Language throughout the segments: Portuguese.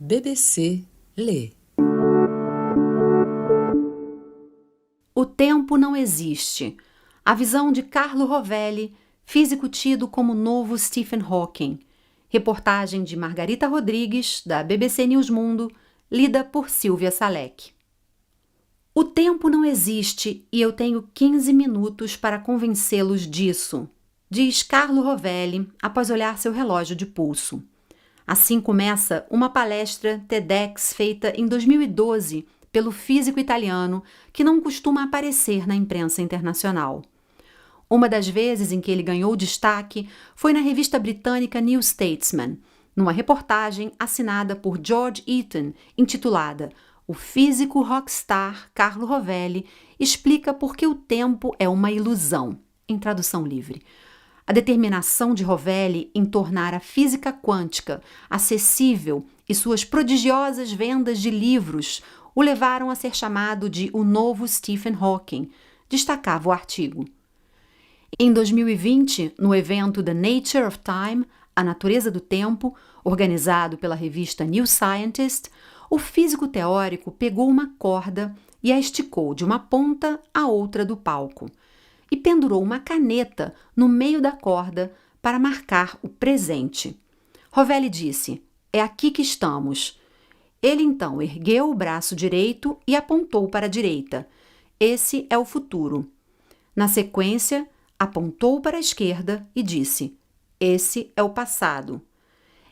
BBC lê. O tempo não existe. A visão de Carlo Rovelli, físico tido como novo Stephen Hawking. Reportagem de Margarita Rodrigues, da BBC News Mundo, lida por Silvia Salek. O tempo não existe e eu tenho 15 minutos para convencê-los disso, diz Carlo Rovelli após olhar seu relógio de pulso. Assim começa uma palestra TEDx feita em 2012 pelo físico italiano que não costuma aparecer na imprensa internacional. Uma das vezes em que ele ganhou destaque foi na revista britânica New Statesman, numa reportagem assinada por George Eaton, intitulada "O físico rockstar Carlo Rovelli explica por que o tempo é uma ilusão", em tradução livre. A determinação de Rovelli em tornar a física quântica acessível e suas prodigiosas vendas de livros o levaram a ser chamado de o novo Stephen Hawking, destacava o artigo. Em 2020, no evento The Nature of Time, A Natureza do Tempo, organizado pela revista New Scientist, o físico teórico pegou uma corda e a esticou de uma ponta à outra do palco e pendurou uma caneta no meio da corda para marcar o presente. Rovelli disse: "É aqui que estamos." Ele então ergueu o braço direito e apontou para a direita. "Esse é o futuro." Na sequência, apontou para a esquerda e disse: "Esse é o passado."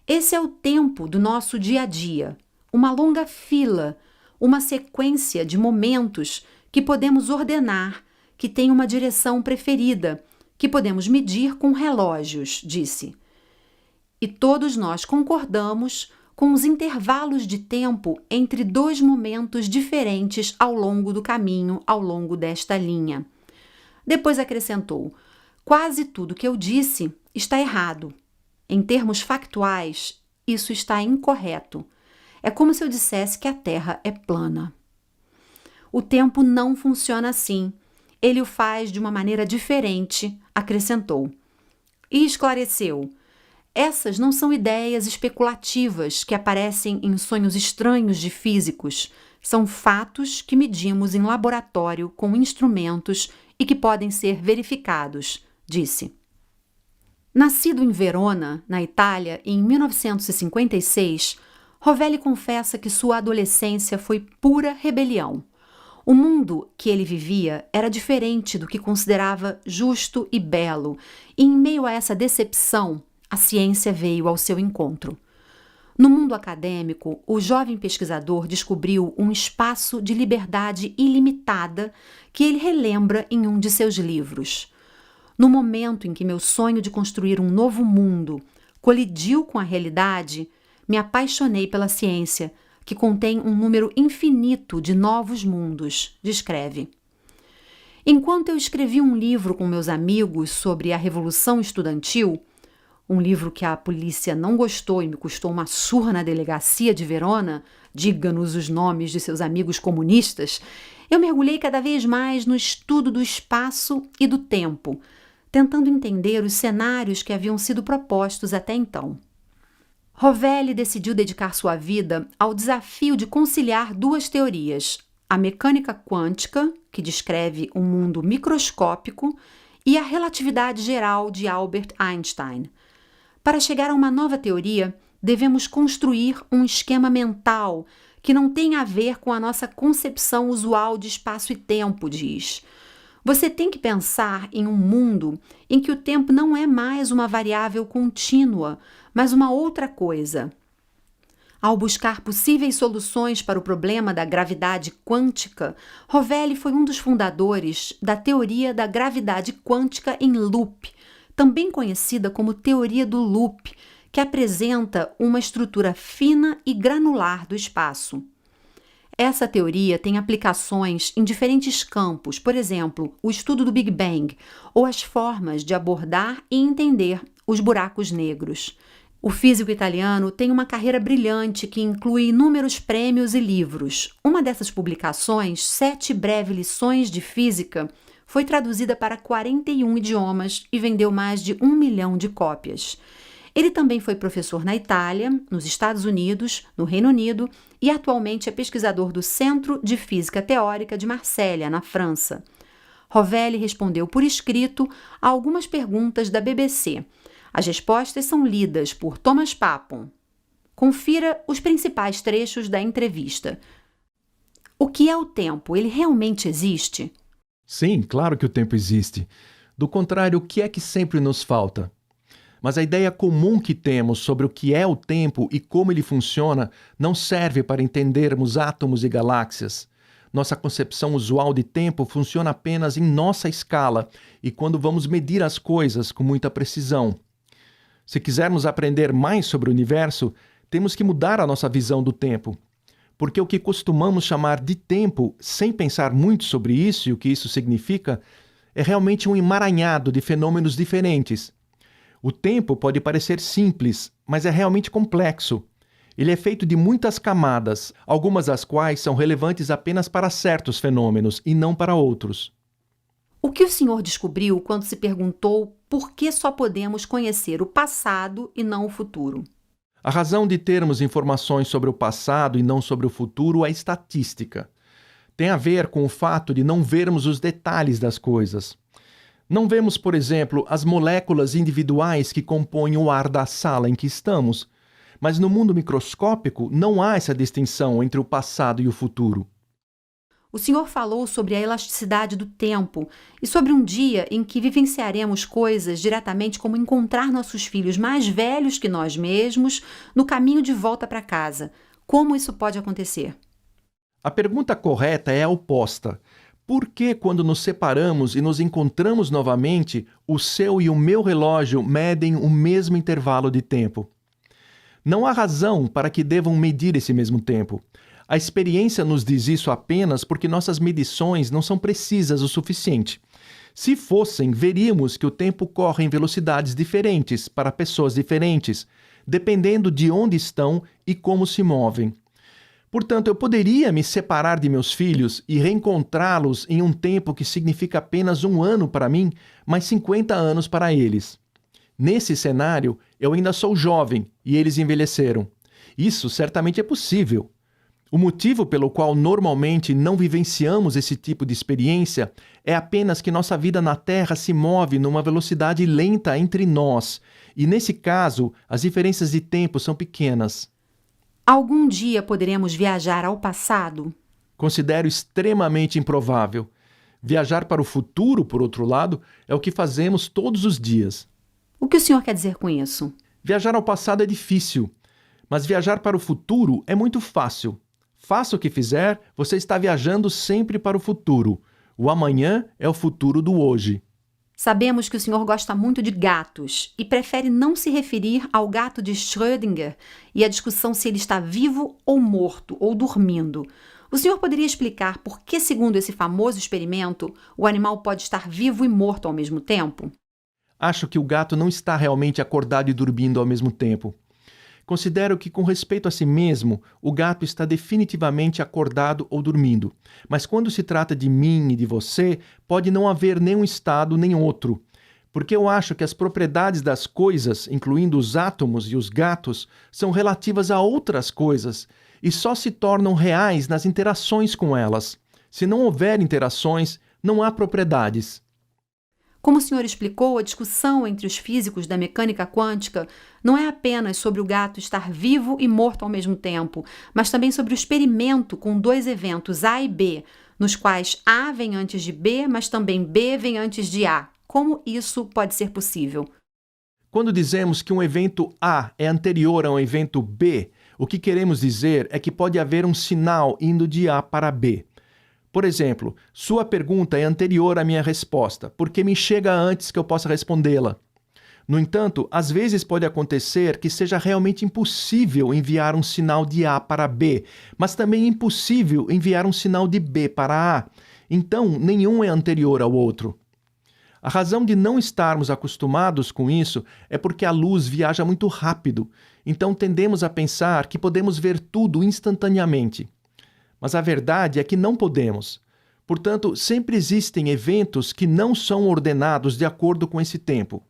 Esse é o tempo do nosso dia a dia, uma longa fila, uma sequência de momentos que podemos ordenar, que tem uma direção preferida, que podemos medir com relógios, disse. E todos nós concordamos com os intervalos de tempo entre dois momentos diferentes ao longo do caminho, ao longo desta linha. Depois acrescentou: "Quase tudo que eu disse está errado. Em termos factuais, isso está incorreto. É como se eu dissesse que a Terra é plana." O tempo não funciona assim. Ele o faz de uma maneira diferente, acrescentou. E esclareceu: essas não são ideias especulativas que aparecem em sonhos estranhos de físicos. São fatos que medimos em laboratório com instrumentos e que podem ser verificados, disse. Nascido em Verona, na Itália, em 1956, Rovelli confessa que sua adolescência foi pura rebelião. O mundo que ele vivia era diferente do que considerava justo e belo, e em meio a essa decepção, a ciência veio ao seu encontro. No mundo acadêmico, o jovem pesquisador descobriu um espaço de liberdade ilimitada que ele relembra em um de seus livros. No momento em que meu sonho de construir um novo mundo colidiu com a realidade, me apaixonei pela ciência, que contém um número infinito de novos mundos, descreve. Enquanto eu escrevi um livro com meus amigos sobre a Revolução Estudantil, um livro que a polícia não gostou e me custou uma surra na delegacia de Verona, diga-nos os nomes de seus amigos comunistas, eu mergulhei cada vez mais no estudo do espaço e do tempo, tentando entender os cenários que haviam sido propostos até então. Rovelli decidiu dedicar sua vida ao desafio de conciliar duas teorias, a mecânica quântica, que descreve um mundo microscópico, e a relatividade geral de Albert Einstein. Para chegar a uma nova teoria, devemos construir um esquema mental que não tenha a ver com a nossa concepção usual de espaço e tempo, diz. Você tem que pensar em um mundo em que o tempo não é mais uma variável contínua, mas uma outra coisa. Ao buscar possíveis soluções para o problema da gravidade quântica, Rovelli foi um dos fundadores da teoria da gravidade quântica em loop, também conhecida como teoria do loop, que apresenta uma estrutura fina e granular do espaço. Essa teoria tem aplicações em diferentes campos, por exemplo, o estudo do Big Bang, ou as formas de abordar e entender os buracos negros. O físico italiano tem uma carreira brilhante que inclui inúmeros prêmios e livros. Uma dessas publicações, 7 breves lições de física, foi traduzida para 41 idiomas e vendeu mais de 1 milhão de cópias. Ele também foi professor na Itália, nos Estados Unidos, no Reino Unido e atualmente é pesquisador do Centro de Física Teórica de Marselha, na França. Rovelli respondeu por escrito a algumas perguntas da BBC. As respostas são lidas por Thomas Papon. Confira os principais trechos da entrevista. O que é o tempo? Ele realmente existe? Sim, claro que o tempo existe. Do contrário, o que é que sempre nos falta? Mas a ideia comum que temos sobre o que é o tempo e como ele funciona não serve para entendermos átomos e galáxias. Nossa concepção usual de tempo funciona apenas em nossa escala e quando vamos medir as coisas com muita precisão. Se quisermos aprender mais sobre o universo, temos que mudar a nossa visão do tempo. Porque o que costumamos chamar de tempo, sem pensar muito sobre isso e o que isso significa, é realmente um emaranhado de fenômenos diferentes. O tempo pode parecer simples, mas é realmente complexo. Ele é feito de muitas camadas, algumas das quais são relevantes apenas para certos fenômenos e não para outros. O que o senhor descobriu quando se perguntou por que só podemos conhecer o passado e não o futuro? A razão de termos informações sobre o passado e não sobre o futuro é estatística. Tem a ver com o fato de não vermos os detalhes das coisas. Não vemos, por exemplo, as moléculas individuais que compõem o ar da sala em que estamos. Mas no mundo microscópico não há essa distinção entre o passado e o futuro. O senhor falou sobre a elasticidade do tempo e sobre um dia em que vivenciaremos coisas diretamente como encontrar nossos filhos mais velhos que nós mesmos no caminho de volta para casa. Como isso pode acontecer? A pergunta correta é a oposta. Por que, quando nos separamos e nos encontramos novamente, o seu e o meu relógio medem o mesmo intervalo de tempo? Não há razão para que devam medir esse mesmo tempo. A experiência nos diz isso apenas porque nossas medições não são precisas o suficiente. Se fossem, veríamos que o tempo corre em velocidades diferentes para pessoas diferentes, dependendo de onde estão e como se movem. Portanto, eu poderia me separar de meus filhos e reencontrá-los em um tempo que significa apenas 1 ano para mim, mas 50 anos para eles. Nesse cenário, eu ainda sou jovem e eles envelheceram. Isso certamente é possível. O motivo pelo qual normalmente não vivenciamos esse tipo de experiência é apenas que nossa vida na Terra se move numa velocidade lenta entre nós, e nesse caso, as diferenças de tempo são pequenas. Algum dia poderemos viajar ao passado? Considero extremamente improvável. Viajar para o futuro, por outro lado, é o que fazemos todos os dias. O que o senhor quer dizer com isso? Viajar ao passado é difícil, mas viajar para o futuro é muito fácil. Faça o que fizer, você está viajando sempre para o futuro. O amanhã é o futuro do hoje. Sabemos que o senhor gosta muito de gatos e prefere não se referir ao gato de Schrödinger e à discussão se ele está vivo ou morto ou dormindo. O senhor poderia explicar por que, segundo esse famoso experimento, o animal pode estar vivo e morto ao mesmo tempo? Acho que o gato não está realmente acordado e dormindo ao mesmo tempo. Considero que, com respeito a si mesmo, o gato está definitivamente acordado ou dormindo. Mas quando se trata de mim e de você, pode não haver nenhum estado nem outro. Porque eu acho que as propriedades das coisas, incluindo os átomos e os gatos, são relativas a outras coisas e só se tornam reais nas interações com elas. Se não houver interações, não há propriedades. Como o senhor explicou, a discussão entre os físicos da mecânica quântica não é apenas sobre o gato estar vivo e morto ao mesmo tempo, mas também sobre o experimento com 2 eventos A e B, nos quais A vem antes de B, mas também B vem antes de A. Como isso pode ser possível? Quando dizemos que um evento A é anterior a um evento B, o que queremos dizer é que pode haver um sinal indo de A para B. Por exemplo, sua pergunta é anterior à minha resposta, porque me chega antes que eu possa respondê-la. No entanto, às vezes pode acontecer que seja realmente impossível enviar um sinal de A para B, mas também impossível enviar um sinal de B para A. Então, nenhum é anterior ao outro. A razão de não estarmos acostumados com isso é porque a luz viaja muito rápido, então tendemos a pensar que podemos ver tudo instantaneamente. Mas a verdade é que não podemos. Portanto, sempre existem eventos que não são ordenados de acordo com esse tempo.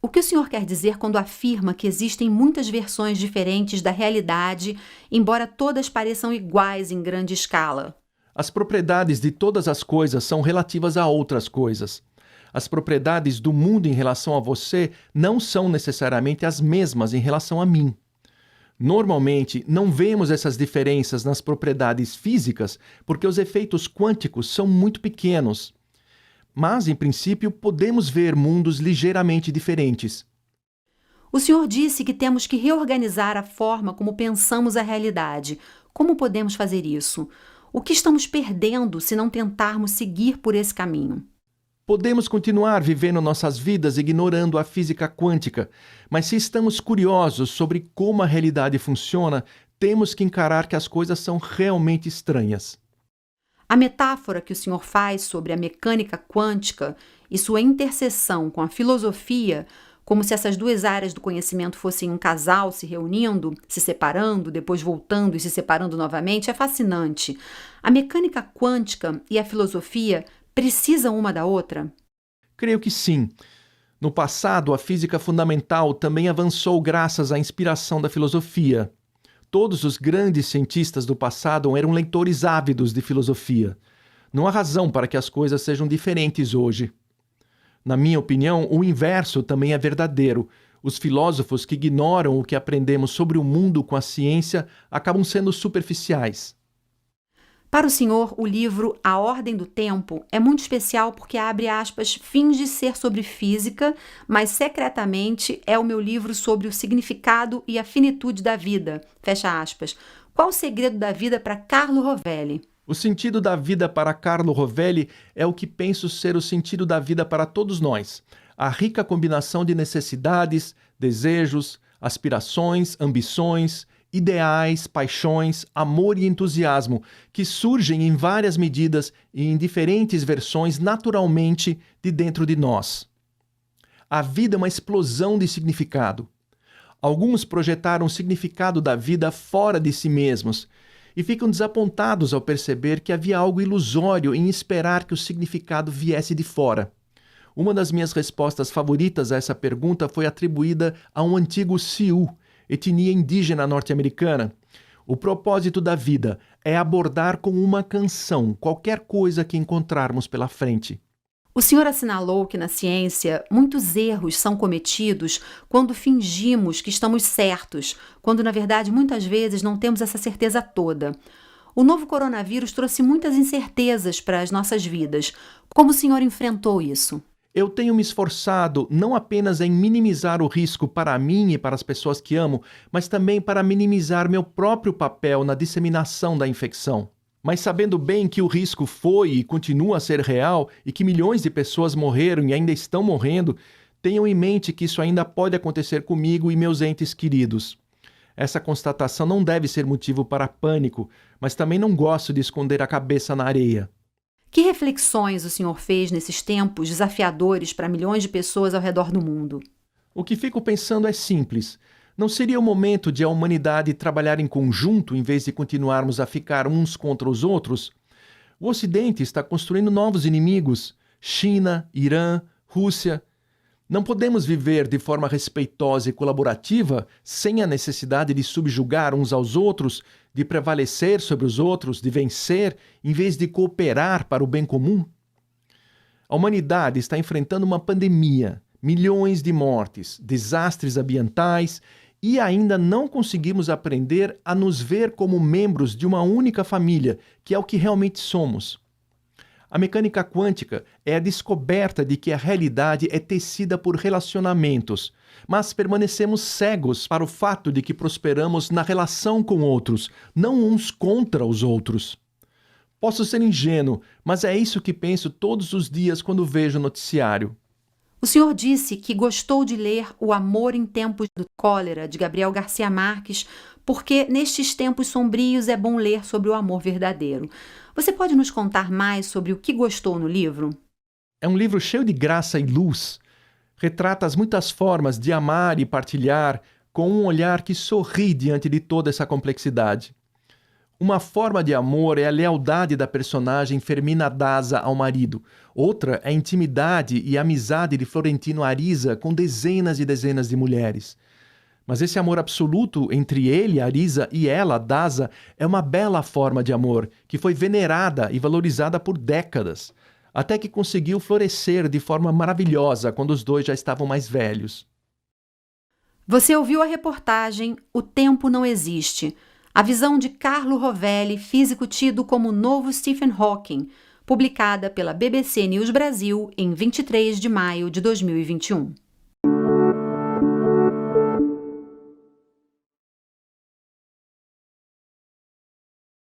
O que o senhor quer dizer quando afirma que existem muitas versões diferentes da realidade, embora todas pareçam iguais em grande escala? As propriedades de todas as coisas são relativas a outras coisas. As propriedades do mundo em relação a você não são necessariamente as mesmas em relação a mim. Normalmente, não vemos essas diferenças nas propriedades físicas porque os efeitos quânticos são muito pequenos. Mas, em princípio, podemos ver mundos ligeiramente diferentes. O senhor disse que temos que reorganizar a forma como pensamos a realidade. Como podemos fazer isso? O que estamos perdendo se não tentarmos seguir por esse caminho? Podemos continuar vivendo nossas vidas ignorando a física quântica, mas se estamos curiosos sobre como a realidade funciona, temos que encarar que as coisas são realmente estranhas. A metáfora que o senhor faz sobre a mecânica quântica e sua interseção com a filosofia, como se essas duas áreas do conhecimento fossem um casal se reunindo, se separando, depois voltando e se separando novamente, é fascinante. A mecânica quântica e a filosofia precisam uma da outra? Creio que sim. No passado, a física fundamental também avançou graças à inspiração da filosofia. Todos os grandes cientistas do passado eram leitores ávidos de filosofia. Não há razão para que as coisas sejam diferentes hoje. Na minha opinião, o inverso também é verdadeiro. Os filósofos que ignoram o que aprendemos sobre o mundo com a ciência acabam sendo superficiais. Para o senhor, o livro A Ordem do Tempo é muito especial porque, abre aspas, finge ser sobre física, mas secretamente é o meu livro sobre o significado e a finitude da vida, fecha aspas. Qual o segredo da vida para Carlo Rovelli? O sentido da vida para Carlo Rovelli é o que penso ser o sentido da vida para todos nós. A rica combinação de necessidades, desejos, aspirações, ambições, ideais, paixões, amor e entusiasmo, que surgem em várias medidas e em diferentes versões naturalmente de dentro de nós. A vida é uma explosão de significado. Alguns projetaram o significado da vida fora de si mesmos e ficam desapontados ao perceber que havia algo ilusório em esperar que o significado viesse de fora. Uma das minhas respostas favoritas a essa pergunta foi atribuída a um antigo Sioux, etnia indígena norte-americana. O propósito da vida é abordar com uma canção qualquer coisa que encontrarmos pela frente. O senhor assinalou que na ciência muitos erros são cometidos quando fingimos que estamos certos, quando na verdade muitas vezes não temos essa certeza toda. O novo coronavírus trouxe muitas incertezas para as nossas vidas. Como o senhor enfrentou isso? Eu tenho me esforçado não apenas em minimizar o risco para mim e para as pessoas que amo, mas também para minimizar meu próprio papel na disseminação da infecção. Mas sabendo bem que o risco foi e continua a ser real e que milhões de pessoas morreram e ainda estão morrendo, tenham em mente que isso ainda pode acontecer comigo e meus entes queridos. Essa constatação não deve ser motivo para pânico, mas também não gosto de esconder a cabeça na areia. Que reflexões o senhor fez nesses tempos desafiadores para milhões de pessoas ao redor do mundo? O que fico pensando é simples. Não seria o momento de a humanidade trabalhar em conjunto em vez de continuarmos a ficar uns contra os outros? O Ocidente está construindo novos inimigos: China, Irã, Rússia. Não podemos viver de forma respeitosa e colaborativa sem a necessidade de subjugar uns aos outros, de prevalecer sobre os outros, de vencer, em vez de cooperar para o bem comum? A humanidade está enfrentando uma pandemia, milhões de mortes, desastres ambientais e ainda não conseguimos aprender a nos ver como membros de uma única família, que é o que realmente somos. A mecânica quântica é a descoberta de que a realidade é tecida por relacionamentos, mas permanecemos cegos para o fato de que prosperamos na relação com outros, não uns contra os outros. Posso ser ingênuo, mas é isso que penso todos os dias quando vejo o noticiário. O senhor disse que gostou de ler O Amor em Tempos do Cólera, de Gabriel Garcia Marques, porque nestes tempos sombrios é bom ler sobre o amor verdadeiro. Você pode nos contar mais sobre o que gostou no livro? É um livro cheio de graça e luz. Retrata as muitas formas de amar e partilhar com um olhar que sorri diante de toda essa complexidade. Uma forma de amor é a lealdade da personagem Fermina Daza ao marido. Outra é a intimidade e amizade de Florentino Ariza com dezenas e dezenas de mulheres. Mas esse amor absoluto entre ele, Ariza, e ela, Daza, é uma bela forma de amor que foi venerada e valorizada por décadas, até que conseguiu florescer de forma maravilhosa quando os dois já estavam mais velhos. Você ouviu a reportagem O Tempo Não Existe, a visão de Carlo Rovelli, físico tido como o novo Stephen Hawking, publicada pela BBC News Brasil em 23 de maio de 2021.